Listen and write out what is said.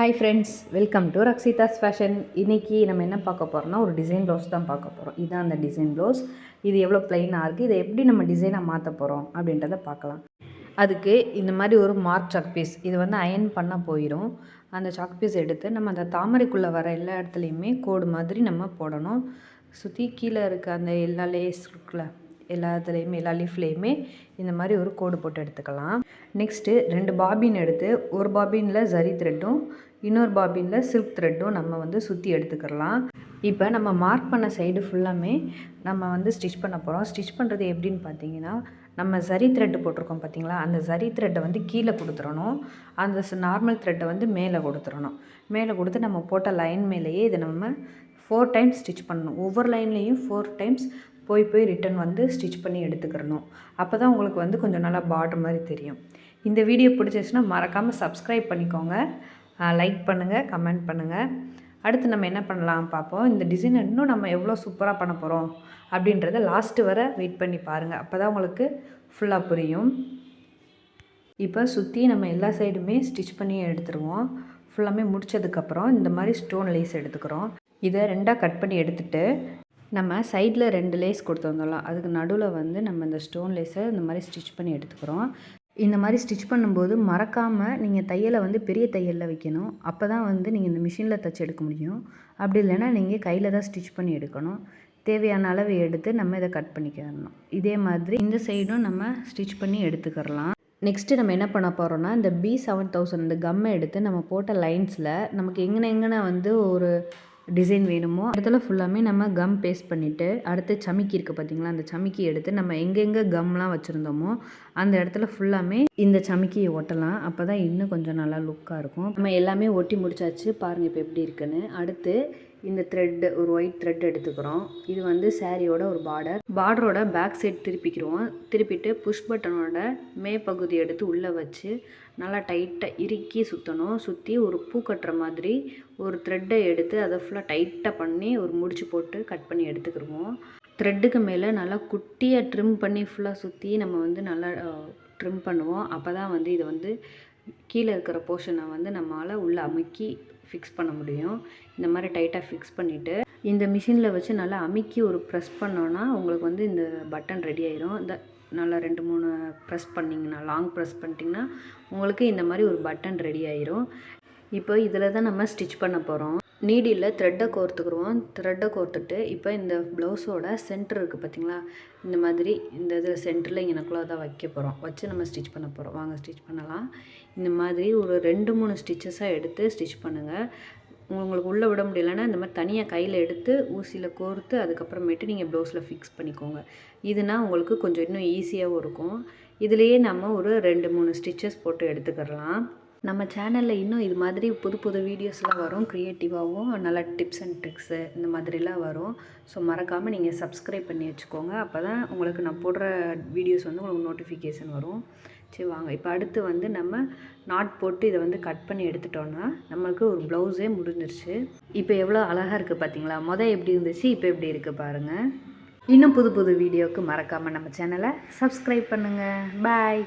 Hi friends, welcome to Rakshitha's fashion. இன்றைக்கி நம்ம என்ன பார்க்க போகிறோம்னா ஒரு டிசைன் ப்ளவுஸ் தான் பார்க்க போகிறோம். இதுதான் அந்த டிசைன் ப்ளவுஸ். இது எவ்வளோ ப்ளைனாக இருக்குது, இதை எப்படி நம்ம டிசைனாக மாற்ற போகிறோம் அப்படின்றத பார்க்கலாம். அதுக்கு இந்த மாதிரி ஒரு மார்க் சாக் பீஸ், இது வந்து அயன் பண்ண போயிடும். அந்த சாக் பீஸ் எடுத்து நம்ம அந்த தாமரைக்குள்ளே வர எல்லா இடத்துலையுமே கோடு மாதிரி நம்ம போடணும். சுற்றி கீழே இருக்க அந்த எல்லா லேஸ் இருக்குல்ல, எல்லா இடத்துலையுமே எல்லா லீஃப்லேயுமே இந்த மாதிரி ஒரு கோடு போட்டு எடுத்துக்கலாம். நெக்ஸ்ட்டு 2 பாபின் எடுத்து ஒரு பாபினில் ஜரி த்ரெட்டும் இன்னொரு பாபினில் சில்க் த்ரெட்டும் நம்ம வந்து சுற்றி எடுத்துக்கலாம். இப்போ நம்ம மார்க் பண்ண சைடு ஃபுல்லாமே நம்ம வந்து ஸ்டிச் பண்ண போகிறோம். ஸ்டிச் பண்ணுறது எப்படின்னு பார்த்தீங்கன்னா, நம்ம ஜரி த்ரெட்டு போட்டிருக்கோம் பார்த்தீங்களா, அந்த ஜரி த்ரெட்டை வந்து கீழே கொடுத்துடணும். அந்த நார்மல் த்ரெட்டை வந்து மேலே கொடுத்துடணும். மேலே கொடுத்து நம்ம போட்ட லைன் மேலேயே இதை நம்ம 4 டைம்ஸ் ஸ்டிச் பண்ணணும். ஒவ்வொரு லைன்லேயும் 4 டைம்ஸ் போய் ரிட்டன் வந்து ஸ்டிச் பண்ணி எடுத்துக்கிறணும். அப்போ தான் உங்களுக்கு வந்து கொஞ்சம் நல்லா பார்டர் மாதிரி தெரியும். இந்த வீடியோ பிடிச்சிச்சுன்னா மறக்காமல் சப்ஸ்கிரைப் பண்ணிக்கோங்க, லைக் பண்ணுங்கள், கமெண்ட் பண்ணுங்கள். அடுத்து நம்ம என்ன பண்ணலாம் பார்ப்போம். இந்த டிசைன் இன்னும் நம்ம எவ்வளோ சூப்பராக பண்ண போகிறோம் அப்படின்றத லாஸ்ட்டு வரை வெயிட் பண்ணி பாருங்கள். அப்போ தான் உங்களுக்கு ஃபுல்லாக புரியும். இப்போ சுற்றி நம்ம எல்லா சைடுமே ஸ்டிச் பண்ணி எடுத்துருவோம். ஃபுல்லாமே முடித்ததுக்கப்புறம் இந்த மாதிரி ஸ்டோன் லேஸ் எடுத்துக்கிறோம். இதை 2ஆக கட் பண்ணி எடுத்துகிட்டு நம்ம சைடில் 2 லேஸ் கொடுத்து வந்துடலாம். அதுக்கு நடுவில் வந்து நம்ம இந்த ஸ்டோன் லேஸை இந்த மாதிரி ஸ்டிச் பண்ணி எடுத்துக்கிறோம். இந்த மாதிரி ஸ்டிச் பண்ணும்போது மறக்காமல் நீங்கள் தையலை வந்து பெரிய தையலில் வைக்கணும். அப்போ தான் வந்து நீங்கள் இந்த மிஷினில் தைச்சி எடுக்க முடியும். அப்படி இல்லைன்னா நீங்கள் கையில் தான் ஸ்டிச் பண்ணி எடுக்கணும். தேவையான அளவு எடுத்து நம்ம இதை கட் பண்ணிக்கிறணும். இதே மாதிரி இந்த சைடும் நம்ம ஸ்டிச் பண்ணி எடுத்துக்கிறலாம். நெக்ஸ்ட்டு நம்ம என்ன பண்ண போகிறோன்னா, இந்த B7000 இந்த கம்மை எடுத்து நம்ம போட்ட லைன்ஸில் நமக்கு எங்கன வந்து ஒரு டிசைன் வேணுமோ இடத்துல ஃபுல்லாமே நம்ம கம் பேஸ்ட் பண்ணிவிட்டு, அடுத்து சமிக்கி இருக்குது பார்த்திங்களா, அந்த சமிக்கி எடுத்து நம்ம எங்கெங்கே கம்லாம் வச்சுருந்தோமோ அந்த இடத்துல ஃபுல்லாமே இந்த சமிக்கியை ஒட்டலாம். அப்போ தான் இன்னும் கொஞ்சம் நல்லா லுக்காக இருக்கும். நம்ம எல்லாமே ஒட்டி முடிச்சாச்சு, பாருங்கள் இப்போ எப்படி இருக்குன்னு. அடுத்து இந்த த்ரெட்டு, ஒரு ஒயிட் த்ரெட் எடுத்துக்கிறோம். இது வந்து சாரியோட ஒரு பார்டரோட பேக் சைட் திருப்பிக்கிறோம். திருப்பிட்டு புஷ் பட்டனோட மேற்பகுதி எடுத்து உள்ளே வச்சு நல்லா டைட்டாக இறுக்கி சுற்றணும். சுற்றி ஒரு பூ கட்டுற மாதிரி ஒரு த்ரெட்டை எடுத்து அதை ஃபுல்லாக டைட்டாக பண்ணி ஒரு முடிச்சு போட்டு கட் பண்ணி எடுத்துக்கிடுவோம். த்ரெட்டுக்கு மேலே நல்லா குட்டியாக ட்ரிம் பண்ணி ஃபுல்லாக சுற்றி நம்ம வந்து நல்லா ட்ரிம் பண்ணுவோம். அப்போ தான் வந்து இதை வந்து கீழே இருக்கிற போர்ஷனை வந்து நம்மளால் உள்ளே அமுக்கி ஃபிக்ஸ் பண்ண முடியும். இந்த மாதிரி டைட்டாக ஃபிக்ஸ் பண்ணிவிட்டு இந்த மிஷினில் வச்சு நல்லா அமுக்கி ஒரு ப்ரெஸ் பண்ணோன்னா உங்களுக்கு வந்து இந்த பட்டன் ரெடி ஆயிரும். இந்த நல்லா 2-3 ப்ரெஸ் பண்ணிங்கன்னா, லாங் ப்ரெஸ் பண்ணிட்டிங்கன்னா உங்களுக்கு இந்த மாதிரி ஒரு பட்டன் ரெடி ஆயிரும். இப்போ இதில் தான் நம்ம ஸ்டிச் பண்ண போகிறோம். நீடியில் த்ரெட்டை கோர்த்துக்குருவோம். த்ரெட்டை கோர்த்துட்டு இப்போ இந்த ப்ளவுஸோட சென்டர் இருக்குது பார்த்திங்களா, இந்த மாதிரி இந்த இதில் சென்டரில் இங்கே நக்குள்ள தான் வைக்க போகிறோம். வச்சு நம்ம ஸ்டிச் பண்ண போகிறோம். வாங்க ஸ்டிச் பண்ணலாம். இந்த மாதிரி ஒரு 2-3 ஸ்டிச்சஸாக எடுத்து ஸ்டிச் பண்ணுங்கள். உங்களுக்கு உள்ளே விட முடியலைன்னா இந்த மாதிரி தனியாக கையில் எடுத்து ஊசியில் கோர்த்து அதுக்கப்புறமேட்டு நீங்கள் ப்ளவுஸில் ஃபிக்ஸ் பண்ணிக்கோங்க. இதுனா உங்களுக்கு கொஞ்சம் இன்னும் ஈஸியாகவும் இருக்கும். இதுலேயே நம்ம ஒரு 2-3 ஸ்டிச்சஸ் போட்டு எடுத்துக்கிறலாம். நம்ம சேனலில் இன்னும் இது மாதிரி புது வீடியோஸ்லாம் வரும். க்ரியேட்டிவாகவும் நல்ல டிப்ஸ் அண்ட் ட்ரிக்ஸு இந்த மாதிரிலாம் வரும். ஸோ மறக்காமல் நீங்கள் சப்ஸ்கிரைப் பண்ணி வச்சுக்கோங்க. அப்போ தான் உங்களுக்கு நான் போடுற வீடியோஸ் வந்து உங்களுக்கு நோட்டிஃபிகேஷன் வரும். சரி வாங்க, இப்போ அடுத்து வந்து நம்ம நாட் போட்டு இதை வந்து கட் பண்ணி எடுத்துட்டோன்னா நம்மளுக்கு ஒரு ப்ளவுஸே முடிஞ்சிருச்சு. இப்போ எவ்வளோ அழகாக இருக்குது பார்த்தீங்களா. எப்படி இருந்துச்சு, இப்போ எப்படி இருக்குது பாருங்கள். இன்னும் புது வீடியோவுக்கு மறக்காமல் நம்ம சேனலை சப்ஸ்கிரைப் பண்ணுங்கள். பாய்.